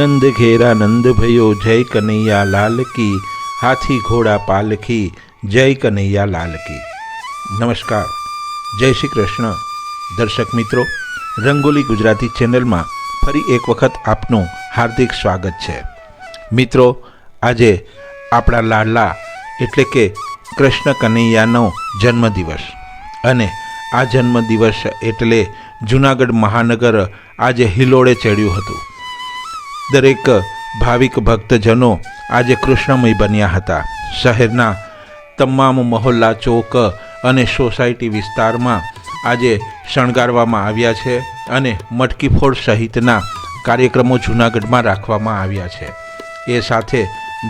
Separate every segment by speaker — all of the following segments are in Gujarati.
Speaker 1: नंद घेरा नंद भयो जय कन्हैया लाल की, हाथी घोड़ा पालखी जय कन्हैया लाल की। नमस्कार, जय श्री कृष्ण। दर्शक मित्रों, रंगोली गुजराती चेनल में फरी एक वखत आपનું हार्दिक स्वागत है। मित्रों, આજે આપણા લાડલા એટલે કે કૃષ્ણ કનૈયાનો જન્મદિવસ અને આ જન્મદિવસ એટલે જૂનાગઢ મહાનગર આજે હિલોળે ચડ્યું હતું। દરેક ભાવિક ભક્તજનો આજે કૃષ્ણમય બન્યા હતા। શહેરના તમામ મહોલ્લા ચોક અને સોસાયટી વિસ્તારમાં આજે શણગારવામાં આવ્યા છે અને મટકી ફોડ સહિતના કાર્યક્રમો જૂનાગઢમાં રાખવામાં આવ્યા છે। એ સાથે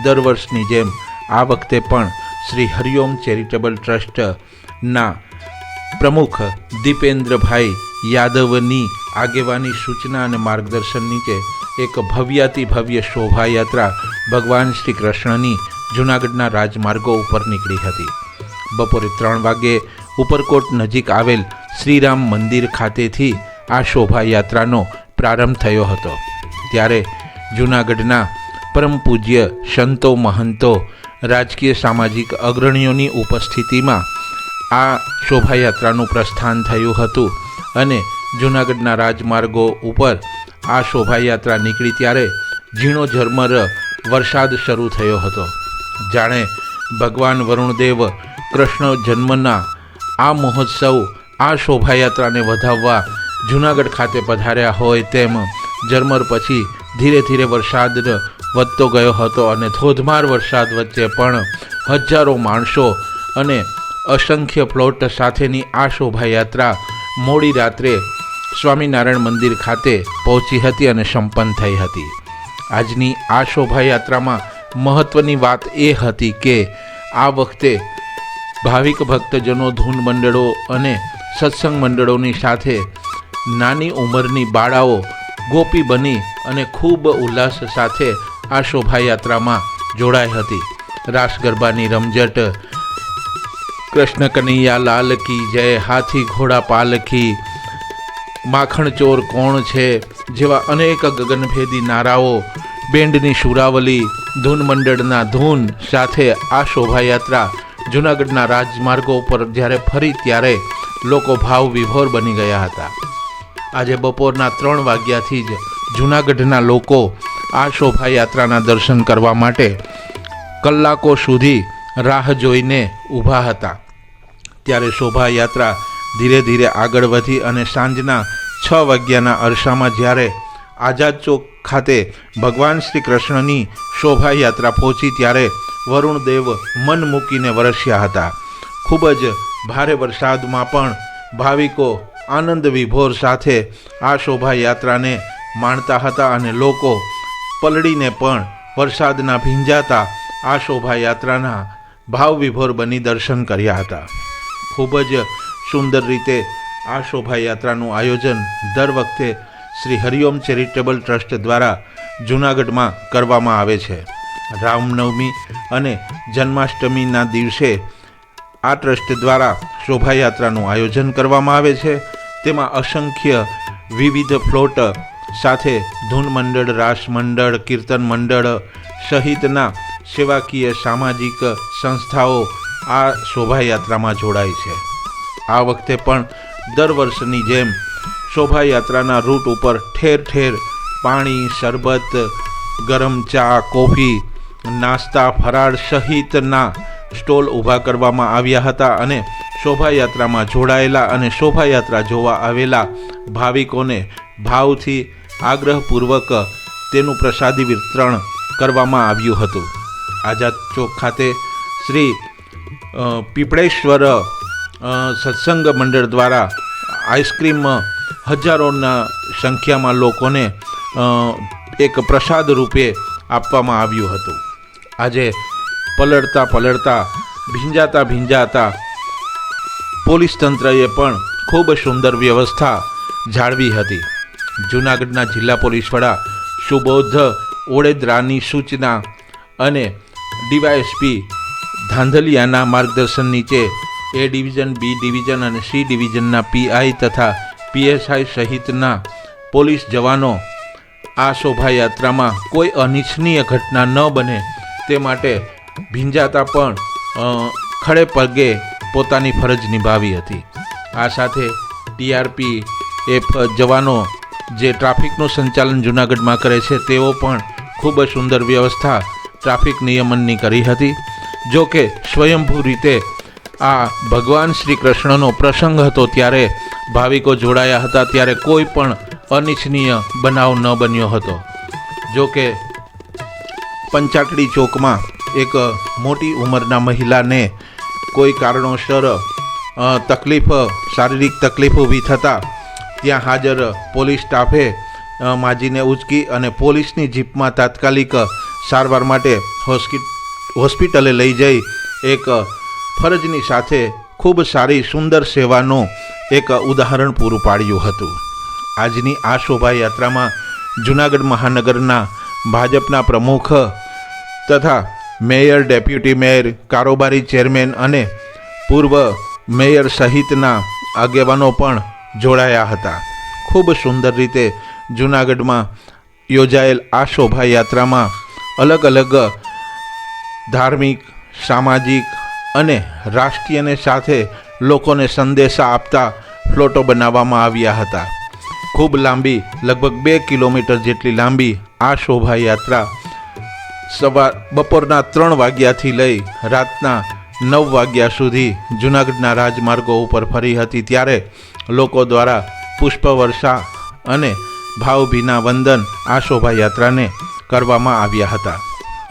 Speaker 1: દર વર્ષની જેમ આ વખતે પણ શ્રી હરિઓમ ચેરિટેબલ ટ્રસ્ટના પ્રમુખ દીપેન્દ્રભાઈ યાદવની આગેવાની સૂચના અને માર્ગદર્શન નીચે એક ભવ્યાતિ ભવ્ય શોભાયાત્રા ભગવાન શ્રી કૃષ્ણની જૂનાગઢના રાજમાર્ગો ઉપર નીકળી હતી। બપોરે 3 વાગે ઉપરકોટ નજીક આવેલ શ્રીરામ મંદિર ખાતેથી આ શોભાયાત્રાનો પ્રારંભ થયો હતો। ત્યારે જૂનાગઢના પરમ પૂજ્ય સંતો મહંતો રાજકીય સામાજિક અગ્રણીઓની ઉપસ્થિતિમાં આ શોભાયાત્રાનું પ્રસ્થાન થયું હતું અને જૂનાગઢના રાજમાર્ગો ઉપર આ શોભાયાત્રા નીકળી ત્યારે ઝીણો ઝરમર વરસાદ શરૂ થયો હતો। જાણે ભગવાન વરુણદેવ કૃષ્ણ જન્મના આ મહોત્સવ આ શોભાયાત્રાને વધાવવા જૂનાગઢ ખાતે પધાર્યા હોય તેમ ઝરમર પછી ધીરે ધીરે વરસાદ વધતો ગયો હતો અને ધોધમાર વરસાદ વચ્ચે પણ હજારો માણસો અને અસંખ્ય પ્લોટ સાથેની આ શોભાયાત્રા મોડી રાત્રે સ્વામિનારાયણ મંદિર ખાતે પહોંચી હતી અને સંપન્ન થઈ હતી। આજની આ શોભાયાત્રામાં મહત્ત્વની વાત એ હતી કે આ વખતે ભાવિક ભક્તજનો ધૂન મંડળો અને સત્સંગ મંડળોની સાથે નાની ઉંમરની બાળાઓ ગોપી બની અને ખૂબ ઉલ્લાસ સાથે આ શોભાયાત્રામાં જોડાઈ હતી। રાસ ગરબાની રમઝટ, કૃષ્ણ કનૈયા લાલ કી જય, હાથી ઘોડા પાલખી, માખણ ચોર કોણ છે જેવા અનેક ગગનભેદી નારાઓ, બેન્ડની સુરાવલી, ધૂન મંડળના ધૂન સાથે આ શોભાયાત્રા જૂનાગઢના રાજમાર્ગો પર જ્યારે ફરી ત્યારે લોકો ભાવ વિભોર બની ગયા હતા। આજે બપોરના 3 વાગ્યાથી જ જૂનાગઢના લોકો આ શોભાયાત્રાના દર્શન કરવા માટે કલાકો સુધી રાહ જોઈને ઊભા હતા। ત્યારે શોભાયાત્રા ધીરે ધીરે આગળ વધી અને સાંજના 6 વાગ્યાના અરસામાં જ્યારે આઝાદ ચોક ખાતે ભગવાન શ્રી કૃષ્ણની શોભાયાત્રા પહોંચી ત્યારે વરુણદેવ મન મૂકીને વરસ્યા હતા। ખૂબ જ ભારે વરસાદમાં પણ ભાવિકો આનંદ વિભોર સાથે આ શોભાયાત્રાને માણતા હતા અને લોકો પલળીને પણ વરસાદના ભીંજાતા આ શોભાયાત્રાના ભાવ વિભોર બની દર્શન કર્યા હતા। ખૂબ જ સુંદર રીતે આ શોભાયાત્રાનું આયોજન દર વખતે શ્રી હરિઓમ ચેરિટેબલ ટ્રસ્ટ દ્વારા જૂનાગઢમાં કરવામાં આવે છે। રામનવમી અને જન્માષ્ટમીના દિવસે આ ટ્રસ્ટ દ્વારા શોભાયાત્રાનું આયોજન કરવામાં આવે છે। તેમાં અસંખ્ય વિવિધ ફ્લોટ સાથે ધૂન મંડળ, રાસ મંડળ, કીર્તન મંડળ સહિતના સેવાકીય સામાજિક સંસ્થાઓ આ શોભાયાત્રામાં જોડાય છે। આ વખતે પણ દર વર્ષની જેમ શોભાયાત્રાના રૂટ ઉપર ઠેર ઠેર પાણી, શરબત, ગરમ ચા, કોફી, નાસ્તા, ફરાળ સહિતના સ્ટોલ ઊભા કરવામાં આવ્યા હતા અને શોભાયાત્રામાં જોડાયેલા અને શોભાયાત્રા જોવા આવેલા ભાવિકોને ભાવથી આગ્રહપૂર્વક તેનું પ્રસાદી વિતરણ કરવામાં આવ્યું હતું। આઝાદ ચોક ખાતે શ્રી પીપળેશ્વર સત્સંગ મંડળ દ્વારા આઈસ્ક્રીમ હજારોના સંખ્યામાં લોકોને એક પ્રસાદ રૂપે આપવામાં આવ્યું હતું। આજે પલળતા પલળતા, ભીંજાતા પોલીસ તંત્રએ પણ ખૂબ સુંદર વ્યવસ્થા જાળવી હતી। જૂનાગઢના જિલ્લા પોલીસ વડા સુબોધ ઓળેદરાની સૂચના અને ડીવાયએસપી ધાંધલિયાના માર્ગદર્શન નીચે એ ડિવિઝન, બી ડિવિઝન અને સી ડિવિઝનના પીઆઈ તથા પીએસઆઈ સહિતના પોલીસ જવાનો આ શોભાયાત્રામાં કોઈ અનિચ્છનીય ઘટના ન બને તે માટે ભીંજાતા પણ ખડે પગે પોતાની ફરજ નિભાવી હતી. આ સાથે TRPF જવાનો જે ટ્રાફિકનું સંચાલન જૂનાગઢમાં કરે છે તેઓ પણ ખૂબ જ સુંદર વ્યવસ્થા ટ્રાફિક નિયમનની કરી હતી. જો કે સ્વયંભૂ રીતે આ ભગવાન શ્રી કૃષ્ણનો પ્રસંગ હતો ત્યારે ભાવિકો જોડાયા હતા, ત્યારે કોઈ પણ અનિચ્છનીય બનાવ ન બન્યો હતો. જો કે પંચાટડી ચોકમાં એક મોટી ઉંમરના મહિલાને કોઈ કારણોસર શારીરિક તકલીફ ઊભી થતાં ત્યાં હાજર પોલીસ સ્ટાફે માજીને ઉચકી અને પોલીસની જીપમાં તાત્કાલિક સારવાર માટે હોસ્પિટલે લઈ જઈ એક ફરજની સાથે ખૂબ સારી સુંદર સેવાનું એક ઉદાહરણ પૂરું પાડ્યું હતું. આજની આ શોભાયાત્રામાં જૂનાગઢ મહાનગરના ભાજપના પ્રમુખ તથા મેયર, ડેપ્યુટી મેયર, કારોબારી ચેરમેન અને પૂર્વ મેયર સહિતના આગેવાનો પણ જોડાયા હતા. ખૂબ સુંદર રીતે જૂનાગઢમાં યોજાયેલ આ શોભાયાત્રામાં અલગ અલગ ધાર્મિક, સામાજિક અને રાષ્ટ્રીયને સાથે લોકોને સંદેશા આપતા ફ્લોટો બનાવવામાં આવ્યા હતા. ખૂબ લાંબી, લગભગ 2 કિલોમીટર જેટલી લાંબી આ શોભાયાત્રા બપોરના 3 વાગ્યાથી લઈ રાતના 9 વાગ્યા સુધી જૂનાગઢના રાજમાર્ગો ઉપર ફરી હતી. ત્યારે લોકો દ્વારા પુષ્પવર્ષા અને ભાવભીના વંદન આ શોભાયાત્રાને કરવામાં આવ્યા હતા.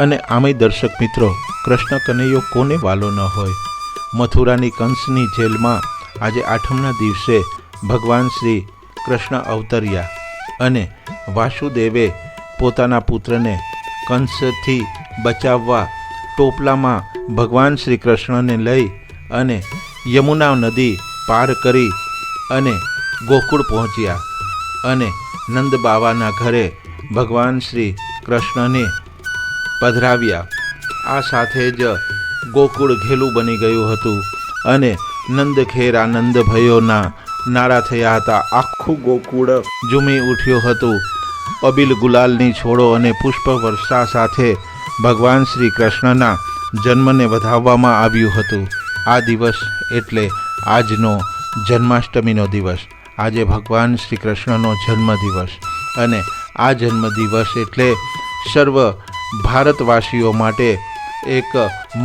Speaker 1: અને આમે દર્શક મિત્રો, કૃષ્ણ કનૈયો કોને વાલો ન હોય. મથુરાની કંસની જેલમાં આજે આઠમના દિવસે ભગવાન શ્રી કૃષ્ણ અવતર્યા અને વાસુદેવે પોતાના પુત્રને કંસથી બચાવવા ટોપલામાં ભગવાન શ્રી કૃષ્ણને લઈ અને યમુના નદી પાર કરી અને ગોકુળ પહોંચ્યા અને નંદ બાવાના ઘરે ભગવાન શ્રી કૃષ્ણને પધરાવ્યા. આ સાથે જ ગોકુળ ઘેલું બની ગયું હતું અને નંદ ખેર આનંદ ભયોના નારા થયા હતા. આખું ગોકુળ ઝૂમી ઉઠ્યું હતું. અબીલ ગુલાલની છોડો અને પુષ્પ વર્ષા સાથે ભગવાન શ્રી કૃષ્ણના જન્મને વધાવવામાં આવ્યું હતું. આ દિવસ એટલે આજનો જન્માષ્ટમીનો દિવસ. આજે ભગવાન શ્રી કૃષ્ણનો જન્મદિવસ અને આ જન્મદિવસ એટલે સર્વ ભારતવાસીઓ માટે એક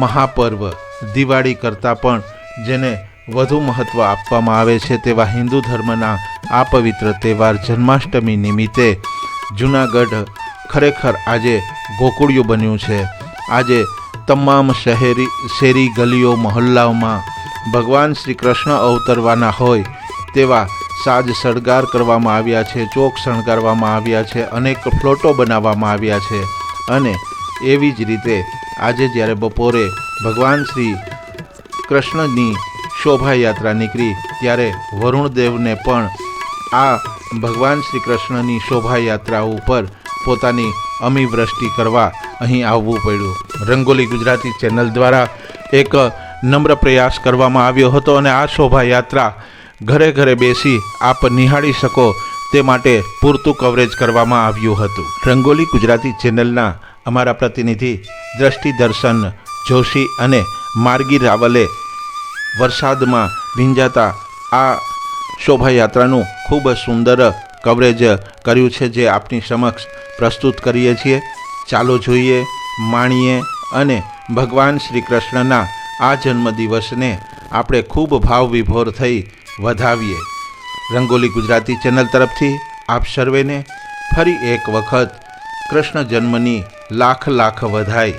Speaker 1: મહાપર્વ. દિવાળી કરતાં પણ જેને વધુ મહત્ત્વ આપવામાં આવે છે તેવા હિન્દુ ધર્મના આ પવિત્ર તહેવાર જન્માષ્ટમી નિમિત્તે જૂનાગઢ ખરેખર આજે ગોકુળિયું બન્યું છે. આજે તમામ શેરી ગલીઓ મહોલ્લાઓમાં ભગવાન શ્રી કૃષ્ણ અવતરવાના હોય તેવા સાજ શણગાર કરવામાં આવ્યા છે, ચોક શણગારવામાં આવ્યા છે, અનેક ફ્લોટો બનાવવામાં આવ્યા છે. અને એવી જ રીતે આજે જ્યારે બપોરે ભગવાન શ્રી કૃષ્ણની શોભાયાત્રા નીકળી ત્યારે વરુણદેવને પણ આ ભગવાન શ્રી કૃષ્ણની શોભાયાત્રા ઉપર પોતાની અમીવૃષ્ટિ કરવા અહીં આવવું પડ્યું. રંગોલી ગુજરાતી ચેનલ દ્વારા એક નમ્ર પ્રયાસ કરવામાં આવ્યો હતો અને આ શોભાયાત્રા ઘરે ઘરે બેસી આપ નિહાળી શકો તે માટે પૂરતું કવરેજ કરવામાં આવ્યું હતું. રંગોલી ગુજરાતી ચેનલના અમારા પ્રતિનિધિ દ્રષ્ટિ દર્શન જોશી અને માર્ગી રાવલે વરસાદમાં ભીંજાતા આ શોભાયાત્રાનું ખૂબ સુંદર કવરેજ કર્યું છે, જે આપની સમક્ષ પ્રસ્તુત કરીએ છીએ. ચાલો જોઈએ, માણીએ અને ભગવાન શ્રી કૃષ્ણના આ જન્મદિવસને આપણે ખૂબ ભાવ વિભોર થઈ વધાવીએ. રંગોલી ગુજરાતી ચેનલ તરફથી આપ સર્વેને ફરી એક વખત કૃષ્ણ જન્મની લાખ લાખ વધાઈ.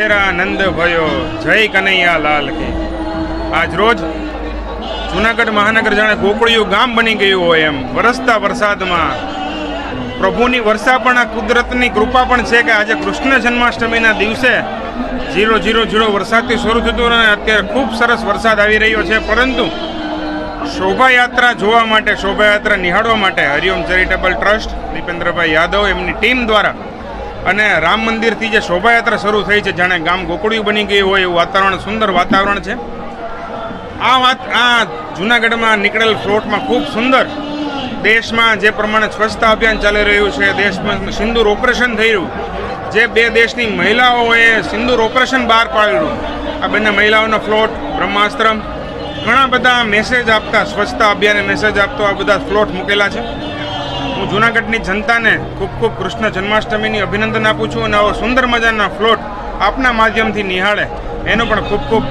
Speaker 2: તેરા આનંદ ભયો, જય કનૈયા લાલ કી. આજ રોજ જુનાગઢ મહાનગર જાણે ગોકળિયું ગામ બની ગયું હોય એમ વરસતા વરસાદમાં પ્રભુની વર્ષા પણ આ કુદરતની કૃપા પણ છે કે આજે કૃષ્ણ જન્માષ્ટમીના દિવસે 0:00 વરસાદથી શરૂ થતું અને અત્યારે ખૂબ સરસ વરસાદ આવી રહ્યો છે. પરંતુ શોભાયાત્રા જોવા માટે, શોભાયાત્રા નિહાળવા માટે હરિઓમ ચેરિટેબલ ટ્રસ્ટ, દીપેન્દ્રભાઈ યાદવ એમની ટીમ દ્વારા અને રામ મંદિરથી જે શોભાયાત્રા શરૂ થઈ છે, જાણે ગામ ગોકળિયું બની ગયું હોય એવું વાતાવરણ, સુંદર વાતાવરણ છે. આ જૂનાગઢમાં નીકળેલ ફ્લોટમાં ખૂબ સુંદર, દેશમાં જે પ્રમાણે સ્વચ્છતા અભિયાન ચાલી રહ્યું છે, દેશમાં સિંદૂર ઓપરેશન થઈ રહ્યું, જે 2 દેશની મહિલાઓએ સિંદૂર ઓપરેશન બહાર પાડેલું, આ બંને મહિલાઓનો ફ્લોટ, બ્રહ્માસ્ત્રમ, ઘણા બધા મેસેજ આપતા, સ્વચ્છતા અભિયાને મેસેજ આપતો આ બધા ફ્લોટ મૂકેલા છે. હું જૂનાગઢની જનતાને ખૂબ ખૂબ કૃષ્ણ જન્માષ્ટમીની અભિનંદન આપું છું અને આવો સુંદર મજાના ફ્લોટ આપના માધ્યમથી નિહાળે એનો પણ ખૂબ ખૂબ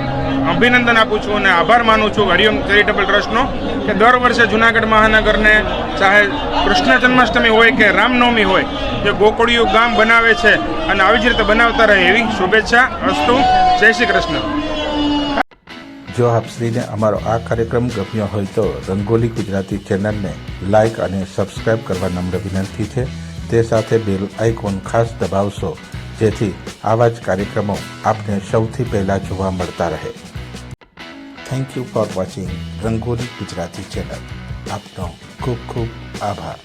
Speaker 2: અભિનંદન આપું છું અને આભાર માનું છું હરિઓમ ચેરિટેબલ ટ્રસ્ટનો કે દર વર્ષે જૂનાગઢ મહાનગરને ચાહે કૃષ્ણ જન્માષ્ટમી હોય કે રામનવમી હોય, જે ગોકળિયું ગામ બનાવે છે અને આવી જ રીતે બનાવતા રહે એવી શુભેચ્છા. અસ્તુ. જય શ્રી કૃષ્ણ.
Speaker 1: જો આપ શ્રીને અમારો આ કાર્યક્રમ ગમ્યો હોય તો રંગોલી ગુજરાતી ચેનલને લાઇક અને સબસ્ક્રાઇબ કરવા નમ્ર વિનંતી છે. તે સાથે બેલ આઇકોન ખાસ દબાવશો જેથી આવા જ કાર્યક્રમો આપને સૌથી પહેલાં જોવા મળતા રહે. Thank you for watching rangoli Gujarati channel. આપનો ખૂબ ખૂબ આભાર.